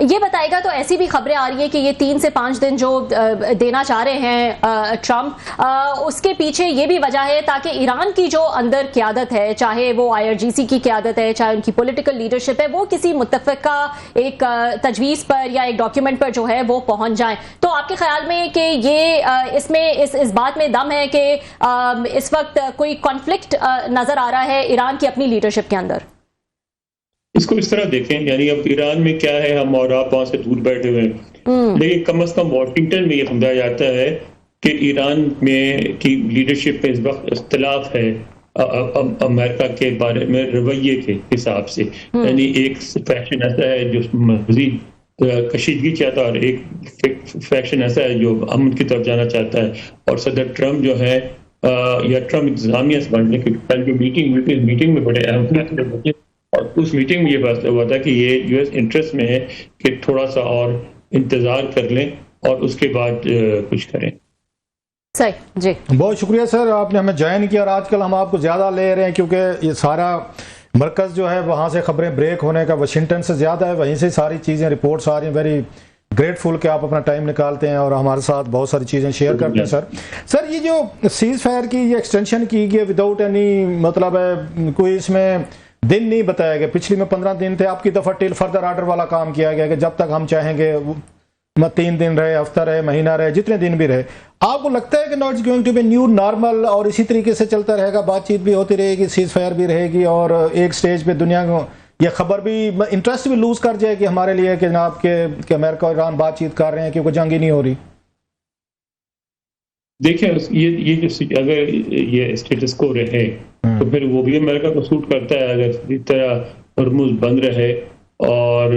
یہ بتائے گا تو ایسی بھی خبریں آ رہی ہیں کہ یہ 3 سے 5 دن جو دینا چاہ رہے ہیں ٹرمپ، اس کے پیچھے یہ بھی وجہ ہے تاکہ ایران کی جو اندر قیادت ہے، چاہے وہ IRGC کی قیادت ہے، چاہے ان کی پولیٹیکل لیڈرشپ ہے، وہ کسی متفقہ ایک تجویز پر یا ایک ڈاکیومنٹ پر جو ہے وہ پہنچ جائیں. تو آپ کے خیال میں کہ یہ اس بات میں دم ہے کہ اس وقت کوئی کانفلکٹ نظر آ رہا ہے ایران کی اپنی لیڈرشپ کے اندر؟ اس کو اس طرح دیکھیں، یعنی اب ایران میں کیا ہے، ہم اور آپ وہاں سے دور بیٹھے ہوئے ہیں، لیکن کم از کم واشنگٹن میں یہ سمجھا جاتا ہے کہ ایران میں کی لیڈرشپ میں اس وقت اختلاف ہے امریکہ کے بارے میں رویے کے حساب سے. یعنی ایک فیکشن ایسا ہے جو مزید کشیدگی چاہتا ہے اور ایک فیکشن ایسا ہے جو امن کی طرف جانا چاہتا ہے. اور صدر ٹرمپ جو ہے یا ٹرمپ انتظامیہ سے بڑھنے کی کل جو میٹنگ میں بڑے اہم فیصلے ہوئے، اور اس میٹنگ میں یہ فیصلہ ہوا تھا کہ یہ US انٹرسٹ میں ہے کہ تھوڑا سا اور انتظار کر لیں اور اس کے بعد کچھ کریں. صحیح جی، بہت شکریہ سر، آپ نے ہمیں جوائن کیا. اور آج کل ہم آپ کو زیادہ لے رہے ہیں کیونکہ یہ سارا مرکز جو ہے وہاں سے خبریں بریک ہونے کا واشنگٹن سے زیادہ ہے، وہیں سے ساری چیزیں رپورٹس آ رہی ہیں. ویری گریٹفل کہ آپ اپنا ٹائم نکالتے ہیں اور ہمارے ساتھ بہت ساری چیزیں شیئر کرتے ہیں. سر یہ جو سیز فائر کی یہ ایکسٹینشن کی گئی وداؤٹ اینی مطلب ہے کوئی اس میں دن نہیں بتایا گیا، پچھلی میں 15 دن تھے، آپ کی دفعہ ٹل فردر آرڈر والا کام کیا گیا کہ جب تک ہم چاہیں گے 3 دن رہے، ہفتہ رہے، مہینہ رہے، جتنے دن بھی رہے. آپ کو لگتا ہے کہ not is going to be new normal اور اسی طریقے سے چلتا رہے گا، بات چیت بھی ہوتی رہے گی، سیز فائر بھی رہے گی اور ایک سٹیج پہ دنیا کو یہ خبر بھی انٹرسٹ بھی لوز کر جائے کہ ہمارے لیے کہ جناب کہ امریکہ اور ایران بات چیت کر رہے ہیں کیونکہ جنگ ہی نہیں ہو رہی؟ دیکھیں یہ جو اگر یہ اسٹیٹس کو رہے تو پھر وہ بھی امریکہ کو سوٹ کرتا ہے. اگر اس طرح ہرمز بند رہے اور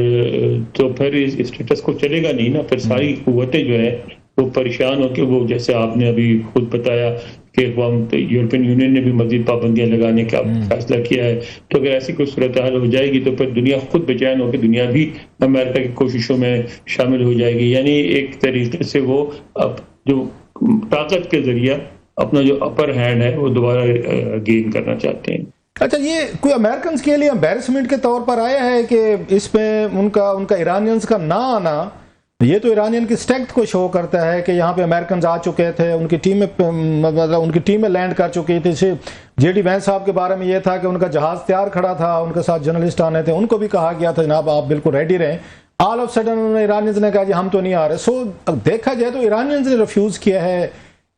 تو پھر اس اسٹیٹس کو چلے گا نہیں نا. پھر ساری قوتیں جو ہے وہ پریشان ہو کے وہ جیسے آپ نے ابھی خود بتایا کہ یورپین یونین نے بھی مزید پابندیاں لگانے کا فیصلہ کیا ہے. تو اگر ایسی کوئی صورتحال ہو جائے گی تو پھر دنیا خود بے چین ہو کے دنیا بھی امریکہ کی کوششوں میں شامل ہو جائے گی. یعنی ایک طریقے سے وہ اب جو طاقت کے ذریعہ اپنا جو اپر ہینڈ ہے وہ دوبارہ گین کرنا چاہتے ہیں. اچھا، یہ کوئی امریکنز کے لیے امبیرسمنٹ کے طور پر آیا ہے کہ اس میں ان کا ایرانینز کا نہ آنا، یہ تو ایرانین کی اسٹرینتھ کو شو کرتا ہے کہ یہاں پہ امریکنز آ چکے تھے، ان کی ٹیم میں لینڈ کر چکی تھی. JD وینس صاحب کے بارے میں یہ تھا کہ ان کا جہاز تیار کھڑا تھا، ان کے ساتھ جرنلسٹ آنے تھے، ان کو بھی کہا گیا تھا جناب آپ بالکل ریڈی رہیں. آل آف سڈن انہوں نے ایرانینز نے کہا جی ہم تو نہیں آ رہے. سو دیکھا جائے تو ایرانینز نے ریفیوز کیا ہے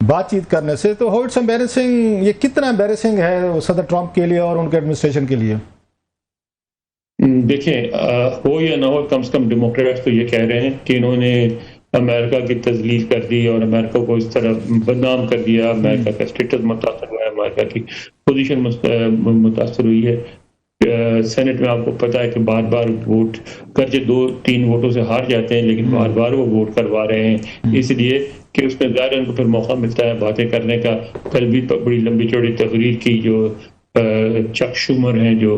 بات چیت کرنے سے. تو ہاؤ اٹس امبیرسنگ، یہ کتنا امبیرسنگ ہے صدر ٹرمپ کے لیے اور ان کے ایڈمنسٹریشن کے لیے؟ دیکھیں ہو یا نہ ہو، کم سے کم ڈیموکریٹس تو یہ کہہ رہے ہیں کہ انہوں نے امریکہ کی تذلیل کر دی اور امریکہ کو اس طرح بدنام کر دیا. امریکہ کا اسٹیٹس متاثر ہوا ہے، امریکہ کی پوزیشن متاثر ہوئی ہے. سینٹ میں آپ کو پتا ہے کہ بار بار ووٹ گرچہ 2-3 ووٹوں سے ہار جاتے ہیں لیکن بار بار وہ ووٹ کروا رہے ہیں، اس لیے کہ اس میں ظاہر ان کو پھر موقع ملتا ہے باتیں کرنے کا. کل بھی بڑی لمبی چوڑی تقریر کی جو چک شومر ہیں جو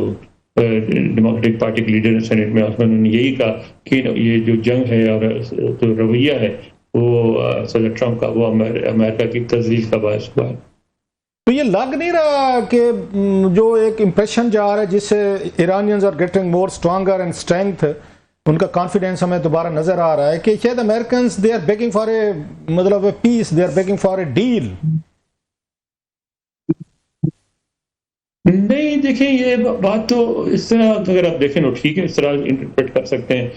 ڈیموکریٹک پارٹی کے لیڈر سینٹ میں، اس میں انہوں نے یہی کہا کہ یہ جو جنگ ہے اور جو رویہ ہے وہ صدر ٹرمپ کا وہ امریکہ کی تذلیل کا باعث ہوا ہے. تو یہ لگ نہیں رہا کہ جو ایک امپریشن جا رہا ہے جس سے Iranians are getting more stronger and strength, ان کا کانفیڈینس ہمیں دوبارہ نظر آ رہا ہے کہ شاید Americans they are begging for a مطلب a peace, they are begging for a deal? نہیں دیکھیں، یہ بات تو اس طرح اگر آپ دیکھیں تو ٹھیک ہے، اس طرح انٹرپریٹ کر سکتے ہیں،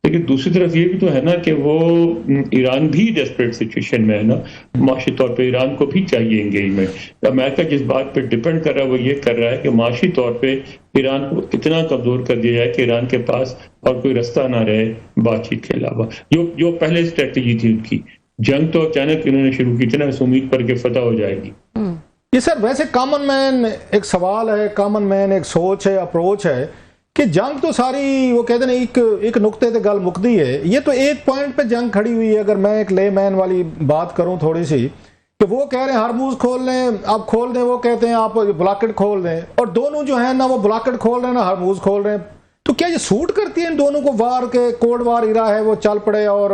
لیکن دوسری طرف یہ بھی تو ہے نا کہ وہ ایران بھی ڈیسپریٹ سچویشن میں ہے نا. معاشی طور پہ ایران کو بھی چاہیے انگیجمنٹ. امریکہ جس بات پہ ڈپینڈ کر رہا ہے وہ یہ کر رہا ہے کہ معاشی طور پہ ایران کو اتنا کمزور کر دیا جائے کہ ایران کے پاس اور کوئی رستہ نہ رہے بات چیت کے علاوہ. جو پہلے اسٹریٹجی تھی ان کی، جنگ تو اچانک انہوں نے شروع کی تھی نا، اس امید پر کہ فتح ہو جائے گی. یہ سر ویسے کامن مین ایک سوال ہے، کامن مین ایک سوچ ہے، اپروچ ہے کہ جنگ تو ساری وہ کہتے ہیں ایک نقطے تے گل مکدی ہے. یہ تو ایک پوائنٹ پہ جنگ کھڑی ہوئی ہے. اگر میں ایک لے مین والی بات کروں تھوڑی سی، کہ وہ کہہ رہے ہیں ہرموز کھول لیں، آپ کھول دیں، وہ کہتے ہیں آپ بلاکٹ کھول دیں، اور دونوں جو ہیں نا وہ بلاکٹ کھول رہے ہیں نہ ہرموز کھول رہے ہیں. تو کیا یہ سوٹ کرتی ہے ان دونوں کو؟ وار کے کوڈ وار ایرا ہے وہ چل پڑے اور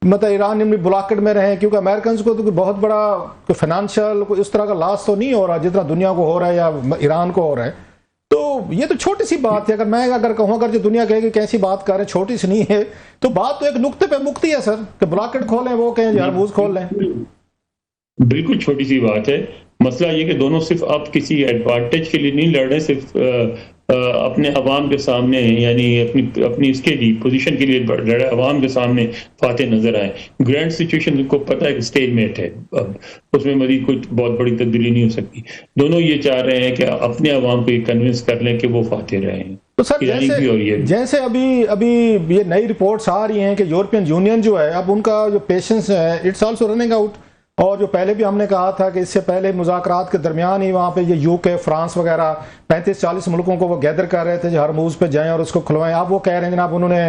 مطلب ایران اپنی بلاکٹ میں رہیں، کیونکہ امریکنز کو تو کوئی بہت بڑا کوئی فائنانشیل کوئی اس طرح کا لاس تو نہیں ہو رہا جتنا دنیا کو ہو رہا ہے یا ایران کو ہو رہا ہے. تو یہ تو چھوٹی سی بات ہے. اگر کہوں اگر جو دنیا کہے کہ کیسی بات کر رہے ہیں, چھوٹی سی نہیں ہے, تو بات تو ایک نقطے پہ مکتی ہے سر, کہ بلاکٹ کھولیں, وہ کہیں ہرموز کھول لیں. بالکل چھوٹی سی بات ہے. مسئلہ یہ کہ دونوں صرف اب کسی ایڈوانٹیج کے لیے نہیں لڑ رہے, صرف اپنے عوام کے سامنے, یعنی اپنی اس کے لیے پوزیشن کے لیے لڑے, عوام کے سامنے فاتح نظر آئے. گرینڈ سچویشن کو پتہ ہے کہ اسٹیج میٹ ہے, اب اس میں مزید کوئی بہت بڑی تبدیلی نہیں ہو سکتی. دونوں یہ چاہ رہے ہیں کہ اپنے عوام کو یہ کنونس کر لیں کہ وہ فاتح رہے ہیں. تو سر جیسے ابھی یہ نئی رپورٹس آ رہی ہیں کہ یورپین یونین جو ہے اب ان کا جو پیشنس ہے اٹس آلسو رننگ آؤٹ, اور جو پہلے بھی ہم نے کہا تھا کہ اس سے پہلے مذاکرات کے درمیان ہی وہاں پہ یہ یو کے, فرانس وغیرہ 35-40 ملکوں کو وہ گیدر کر رہے تھے جو ہرموز پہ جائیں اور اس کو کھلوائیں. اب وہ کہہ رہے ہیں جناب انہوں نے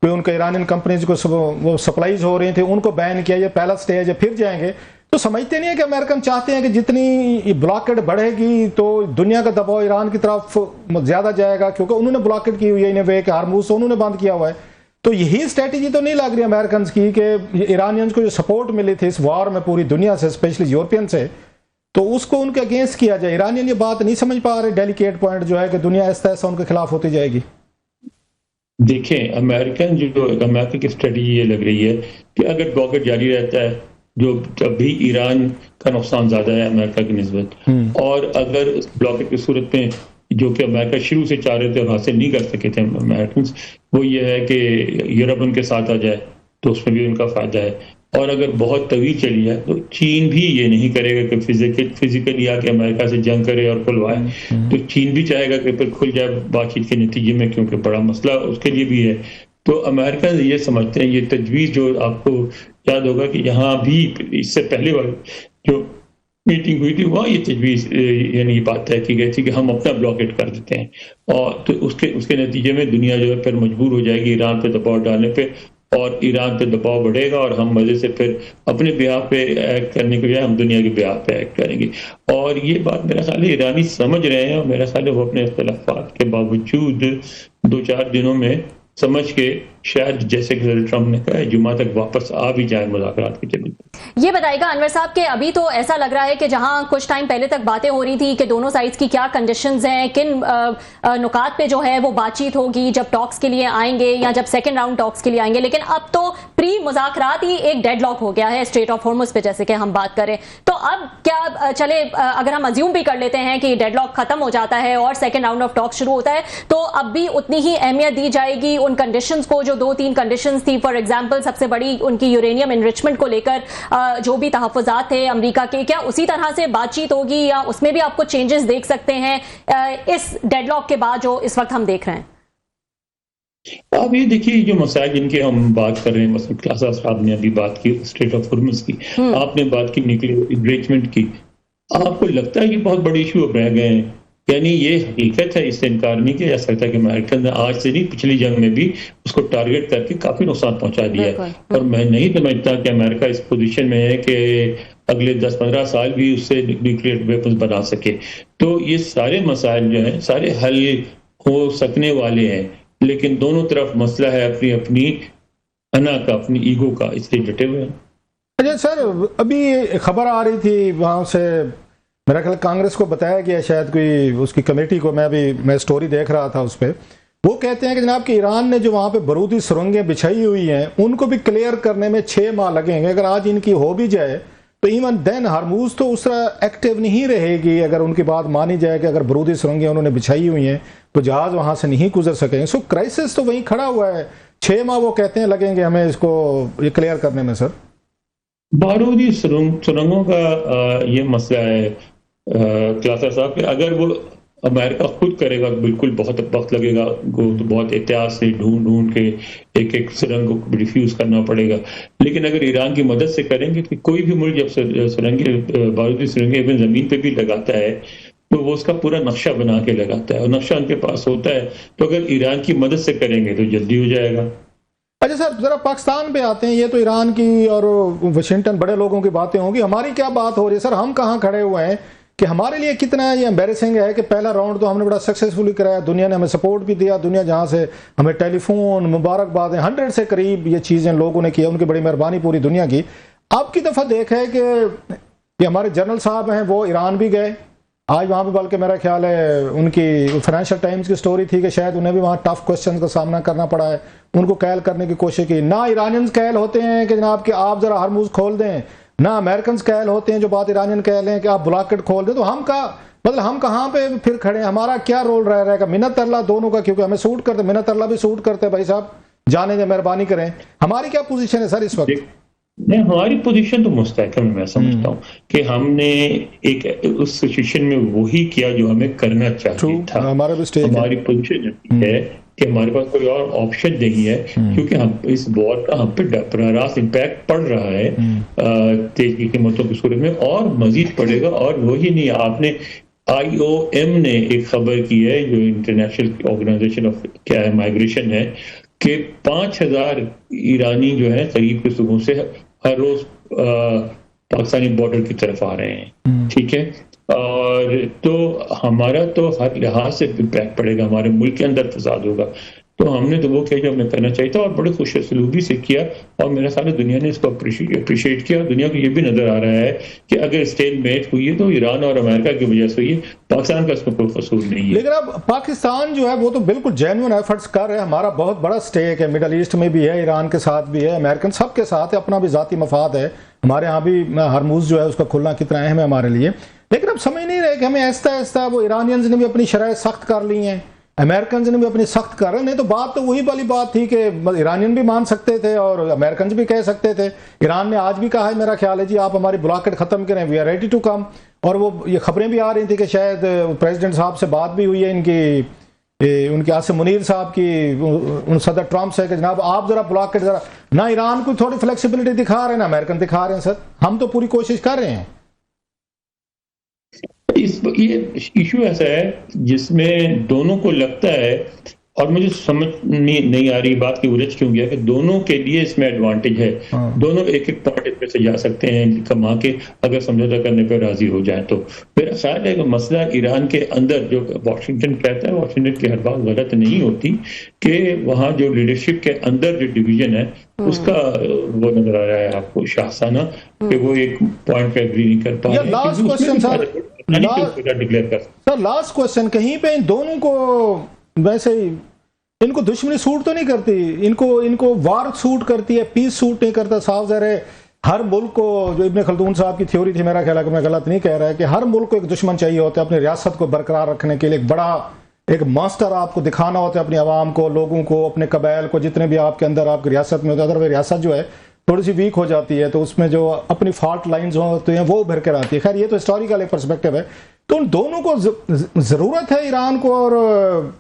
کوئی ان کے ایرانین کمپنیز کو وہ سپلائیز ہو رہی تھیں ان کو بین کیا, یہ پہلا سٹیج ہے, پھر جائیں گے. تو سمجھتے نہیں ہے کہ امریکن چاہتے ہیں کہ جتنی بلاکٹ بڑھے گی تو دنیا کا دباؤ ایران کی طرف زیادہ جائے گا, کیونکہ انہوں نے بلاکٹ کی ہوئی ہے انہیں وے کہ ہرموز انہوں نے بند کیا ہوا ہے. تو یہی اسٹریٹجی تو نہیں لگ رہی امریکنز کی کہ ایرانینز کو جو سپورٹ ملی تھی اس وار میں پوری دنیا سے, اسپیشلی یورپین سے, تو اس کو ان کے اگینسٹ کیا جائے. ایرانین یہ بات نہیں سمجھ پا رہے, ڈیلیکیٹ پوائنٹ جو ہے کہ دنیا ایسا ایسا ان کے خلاف ہوتی جائے گی. دیکھیں امریکہ کی اسٹریٹجی یہ لگ رہی ہے کہ اگر بلاکٹ جاری رہتا ہے, جو ابھی ایران کا نقصان زیادہ ہے امریکہ کی نسبت, اور اگر اس بلاکٹ کی صورت میں جو کہ امریکہ شروع سے چاہ رہے تھے اور حاصل نہیں کر سکے تھے امریکنز, وہ یہ ہے کہ یورپ ان کے ساتھ آ جائے تو اس میں بھی ان کا فائدہ ہے. اور اگر بہت طویل چلی جائے تو چین بھی یہ نہیں کرے گا کہ فزیکلی آ کے امریکہ سے جنگ کرے اور کھلوائے, تو چین بھی چاہے گا کہ پھر کھل جائے بات چیت کے نتیجے میں, کیونکہ بڑا مسئلہ اس کے لیے بھی ہے. تو امریکہ یہ سمجھتے ہیں, یہ تجویز جو آپ کو یاد ہوگا کہ یہاں بھی اس سے پہلے والی جو میٹنگ ہوئی تھی وہاں یہ تجویز یعنی یہ بات طے کی گئی تھی کہ ہم اپنا بلاکٹ کر دیتے ہیں, اور تو اس کے نتیجے میں دنیا جو ہے پھر مجبور ہو جائے گی ایران پہ دباؤ ڈالنے پہ, اور ایران پہ دباؤ بڑھے گا اور ہم مزے سے پھر اپنے بیاہ پہ ایکٹ کرنے کے بجائے ہم دنیا کے بیاہ پہ ایکٹ کریں گے. اور یہ بات میرا خیال ہے ایرانی سمجھ رہے ہیں, اور میرا خیال ہے وہ اپنے اختلافات کے باوجود 2-4 دنوں میں سمجھ کے شاید جیسے کہ ٹرمپ نے کہا ہے جمعہ تک واپس آ بھی جائے مذاکرات کی ٹیبل پر. یہ بتائے گا انور صاحب کہ ابھی تو ایسا لگ رہا ہے کہ جہاں کچھ ٹائم پہلے تک باتیں ہو رہی تھی کہ دونوں سائڈز کی کیا کنڈیشنز ہیں, کن نکات پہ جو ہے وہ بات چیت ہوگی جب ٹاکس کے لیے آئیں گے یا جب سیکنڈ راؤنڈ ٹاکس کے لیے آئیں گے, لیکن اب تو پری مذاکرات ہی ایک ڈیڈ لاک ہو گیا ہے اسٹریٹ آف ہارمز پہ, جیسے کہ ہم بات کریں. تو اب کیا چلے اگر ہم ازیوم بھی کر لیتے ہیں کہ ڈیڈ لاک ختم ہو جاتا ہے اور سیکنڈ راؤنڈ آف ٹاکس شروع ہوتا ہے, تو اب بھی اتنی ہی اہمیت دی جائے گی ان کنڈیشنز کو جو 2-3 کنڈیشنز تھی. فار ایگزامپل سب سے بڑی ان کی یورینیم انرچمنٹ کو لے کر جو بھی تحفظات تھے امریکہ کے, کیا اسی طرح سے بات چیت ہوگی یا اس میں بھی آپ کو چینجز دیکھ سکتے ہیں اس ڈیڈ لاک کے بعد جو اس وقت ہم دیکھ رہے ہیں؟ آپ یہ دیکھیے جو مسائل جن کے ہم بات کر رہے ہیں, مثلا کلاسا صاحب نے ابھی بات کی اسٹریٹ آف ہارمز کی, آپ نے بات کی نیوکلیئر انگیجمنٹ کی, آپ کو لگتا ہے کہ بہت بڑی ایشو اب رہ گئے ہیں؟ یعنی یہ حقیقت ہے, اس سے انکار نہیں کیا جا سکتا کہ امریکن نے آج سے نہیں پچھلی جنگ میں بھی اس کو ٹارگٹ کر کے کافی نقصان پہنچا دیا ہے. اور میں نہیں سمجھتا کہ امریکہ اس پوزیشن میں ہے کہ اگلے 10-15 سال بھی اس سے نیوکلیئر ویپنز بنا سکے. تو یہ سارے مسائل جو ہیں سارے حل ہو سکنے والے ہیں, لیکن دونوں طرف مسئلہ ہے اپنی انا کا, اپنی ایگو کا, اس لیے ڈٹے ہوئے ہیں. اچھا سر, ابھی خبر آ رہی تھی وہاں سے, میرا خیال کانگریس کو بتایا گیا شاید کوئی اس کی کمیٹی کو, میں سٹوری دیکھ رہا تھا اس پہ, وہ کہتے ہیں کہ جناب کہ ایران نے جو وہاں پہ بارودی سرنگیں بچھائی ہوئی ہیں ان کو بھی کلیئر کرنے میں 6 ماہ لگیں گے. اگر آج ان کی ہو بھی جائے تو ایون دین ہرموز تو اس طرح ایکٹیو نہیں رہے گی اگر ان کی بات مانی جائے کہ اگر بارودی سرنگیں انہوں نے بچھائی ہوئی ہیں تو جہاز وہاں سے نہیں گزر سکیں. سو کرائسس تو وہیں کھڑا ہوا ہے, 6 ماہ وہ کہتے ہیں لگیں گے ہمیں اس کو یہ کلیئر کرنے میں. سر بارودی سرنگوں کا یہ مسئلہ ہے کلاسا صاحب کہ اگر وہ امریکہ خود کرے گا بالکل بہت وقت لگے گا, تو بہت احتیاط سے ڈھونڈ کے ایک سرنگ کو ریفیوز کرنا پڑے گا. لیکن اگر ایران کی مدد سے کریں گے, کہ کوئی بھی ملک جب بارودی سرنگیں زمین پہ بھی لگاتا ہے تو وہ اس کا پورا نقشہ بنا کے لگاتا ہے, اور نقشہ ان کے پاس ہوتا ہے, تو اگر ایران کی مدد سے کریں گے تو جلدی ہو جائے گا. اچھا سر, ذرا پاکستان پہ آتے ہیں. یہ تو ایران کی اور واشنگٹن بڑے لوگوں کی باتیں ہوں گی, ہماری کیا بات ہو رہی ہے سر؟ ہم کہاں کھڑے ہوئے ہیں کہ ہمارے لیے کتنا یہ امبیرسنگ ہے کہ پہلا راؤنڈ تو ہم نے بڑا سکسیسفلی کرایا, دنیا نے ہمیں سپورٹ بھی دیا, دنیا جہاں سے ہمیں ٹیلی فون مبارکباد 100 سے قریب یہ چیزیں لوگوں نے کی, ان کی بڑی مہربانی پوری دنیا کی. اب کی دفعہ دیکھا ہے کہ ہمارے جنرل صاحب ہیں وہ ایران بھی گئے, آج وہاں پہ بلکہ میرا خیال ہے ان کی فائنینشیل ٹائمز کی سٹوری تھی کہ شاید انہیں بھی وہاں ٹف کوشچن کا سامنا کرنا پڑا ہے, ان کو قید کرنے کی کوشش کی. نہ ایرانینز قید ہوتے ہیں کہ جناب کہ آپ ذرا ہرموز کھول دیں, نہ امریکنز قید ہوتے ہیں جو بات ایرانین کہہ لیں کہ آپ بلاکٹ کھول دیں. تو ہم کا مطلب ہم کہاں پہ پھر کھڑے ہیں, ہمارا کیا رول رہے گا؟ منت اللہ دونوں کا, کیونکہ ہمیں سوٹ کرتے, منت اللہ بھی سوٹ کرتے ہیں. بھائی صاحب جانے دیں, مہربانی کریں. ہماری کیا پوزیشن ہے سر اس وقت؟ نہیں, ہماری پوزیشن تو مستحکم ہے. میں سمجھتا ہوں کہ ہم نے ایک اس سچویشن میں وہی کیا جو ہمیں کرنا چاہیے تھا. ہماری پوزیشن ہے کہ ہمارے پاس کوئی اور آپشن نہیں ہے, کیونکہ ہم اس وار کا ہم پہ براہ راست امپیکٹ پڑ رہا ہے تیل کی قیمتوں کی صورت میں, اور مزید پڑے گا. اور وہی نہیں, آپ نے IOM نے ایک خبر کی ہے جو انٹرنیشنل آرگنائزیشن آف کیا ہے مائگریشن ہے, کہ 5,000 ایرانی جو ہیں قریب کے صوبوں سے ہر روز پاکستانی بارڈر کی طرف آ رہے ہیں. ٹھیک ہے, اور تو ہمارا تو ہر لحاظ سے امپیکٹ پڑے گا, ہمارے ملک کے اندر فساد ہوگا. تو ہم نے تو وہ کیا جو ہمیں کرنا چاہیے تھا, اور بڑے خوش اسلوبی سے کیا, اور میرا خیال ہے دنیا نے اس کو اپریشیٹ کیا. دنیا کو یہ بھی نظر آ رہا ہے کہ اگر اسٹیل میٹ ہوئی ہے تو ایران اور امریکہ کی وجہ سے ہوئی ہے, پاکستان کا اس میں کوئی قصور نہیں ہے. لیکن اب پاکستان جو ہے وہ تو بالکل جینوئن ایفرٹس کر رہے ہیں. ہمارا بہت بڑا سٹیک ہے, مڈل ایسٹ میں بھی ہے, ایران کے ساتھ بھی ہے, امریکن سب کے ساتھ ہے, اپنا بھی ذاتی مفاد ہے. ہمارے ہاں بھی ہرموز جو ہے اس کا کھلنا کتنا اہم ہے ہمارے لیے. لیکن اب سمجھ نہیں رہے کہ ہمیں آہستہ آہستہ, وہ ایرانینز نے بھی اپنی شرائط سخت کر لی ہیں, امریکنز نے بھی اپنی سخت کر رہے ہیں. نہیں تو بات تو وہی والی بات تھی کہ ایرانین بھی مان سکتے تھے اور امریکنز بھی کہہ سکتے تھے. ایران نے آج بھی کہا ہے میرا خیال ہے جی آپ ہماری بلاکٹ ختم کریں, we are ready to come. اور وہ یہ خبریں بھی آ رہی تھیں کہ شاید پریزیڈنٹ صاحب سے بات بھی ہوئی ہے ان کے آصم منیر صاحب کی ان صدر ٹرمپ سے کہ جناب آپ ذرا بلاکٹ ذرا, نہ ایران کو تھوڑی فلیکسیبلٹی دکھا رہے ہیں, نہ امریکن دکھا رہے ہیں. سر ہم تو پوری کوشش کر رہے ہیں. یہ ایشو ایسا ہے جس میں دونوں کو لگتا ہے, اور مجھے سمجھ نہیں آ رہی بات کی الجھ کیوں گیا, کہ دونوں کے لیے اس میں ایڈوانٹیج ہے. دونوں ایک ایک پوائنٹ اس میں سے جا سکتے ہیں کما کے, اگر سمجھوتا کرنے پہ راضی ہو جائیں تو. میرا خیال ہے کہ مسئلہ ایران کے اندر جو واشنگٹن کہتا ہے, واشنگٹن کی ہر بات غلط نہیں ہوتی, کہ وہاں جو لیڈرشپ کے اندر جو ڈویژن ہے اس کا وہ نظر آ رہا ہے آپ کو شاہسانہ, کہ وہ ایک پوائنٹ پہ ایگری نہیں کر پا رہے. لاسٹ کوشچن, کہیں پہ ان دونوں کو ویسے ان کو دشمنی سوٹ تو نہیں کرتی, ان کو وار سوٹ کرتی ہے, پیس سوٹ نہیں کرتا. صاف ظاہر ہے ہر ملک کو, جو ابن خلدون صاحب کی تھیوری تھی, میرا خیال ہے کہ میں غلط نہیں کہہ رہا ہے, کہ ہر ملک کو ایک دشمن چاہیے ہوتا ہے اپنی ریاست کو برقرار رکھنے کے لیے. ایک بڑا ایک ماسٹر آپ کو دکھانا ہوتا ہے اپنی عوام کو, لوگوں کو, اپنے قبائل کو, جتنے بھی آپ کے اندر آپ کی ریاست میں ہوتے ہیں. اگر وہ ریاست جو ہے تھوڑی سی ویک ہو جاتی ہے تو اس میں جو اپنی فالٹ لائنز ہوتے ہیں وہ ابھر کر آتی ہے. خیر یہ تو ہسٹوریکل ایک پرسپیکٹو ہے. تو ان دونوں کو ضرورت ہے, ایران کو اور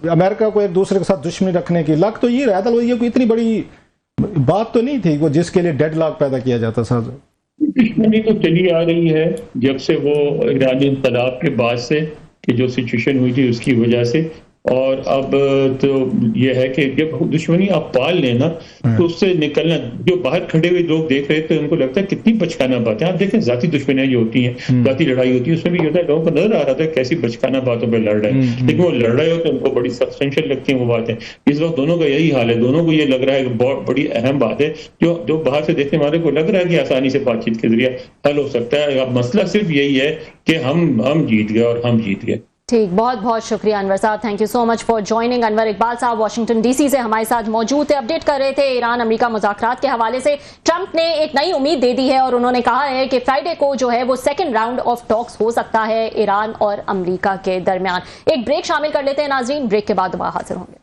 امریکہ کو, ایک دوسرے کے ساتھ دشمنی رکھنے کی. لگ تو یہ رہا تھا, یہ کوئی اتنی بڑی بات تو نہیں تھی وہ جس کے لیے ڈیڈ لاک پیدا کیا جاتا. سر دشمنی تو چلی آ رہی ہے جب سے وہ ایرانی انقلاب کے بعد سے, کہ جو سچویشن ہوئی تھی اس کی وجہ سے. اور اب تو یہ ہے کہ جب دشمنی آپ پال لیں نا تو اس سے نکلنا, جو باہر کھڑے ہوئے لوگ دیکھ رہے تھے ان کو لگتا ہے کتنی بچکانہ باتیں. آپ دیکھیں ذاتی دشمنیاں جو ہوتی ہیں, ذاتی لڑائی ہوتی ہے, اس میں بھی یہ ہوتا ہے لوگوں کو نظر آ رہا تھا کیسی بچکانہ باتوں پہ لڑ رہے ہیں, لیکن وہ لڑ رہے ہوتے ہیں ان کو بڑی سبسٹینشیل لگتی ہیں وہ باتیں. اس وقت دونوں کا یہی حال ہے, دونوں کو یہ لگ رہا ہے کہ بہت بڑی اہم بات ہے, جو باہر سے دیکھنے والے کو لگ رہا ہے کہ آسانی سے بات چیت کے ذریعے حل ہو سکتا ہے. اب مسئلہ صرف یہی ہے کہ ہم جیت گئے اور ہم جیت گئے. ٹھیک, بہت بہت شکریہ Anwar sahab, thank you so much for joining. Anwar Iqbal sahab Washington D C سے ہمارے ساتھ موجود تھے, اپڈیٹ کر رہے تھے ایران امریکہ مذاکرات کے حوالے سے. ٹرمپ نے ایک نئی امید دے دی ہے اور انہوں نے کہا ہے کہ فرائیڈے کو جو ہے وہ سیکنڈ راؤنڈ آف ٹاکس ہو سکتا ہے ایران اور امریکہ کے درمیان. ایک بریک شامل کر لیتے ہیں ناظرین, بریک کے بعد دوبارہ حاضر ہوں گے.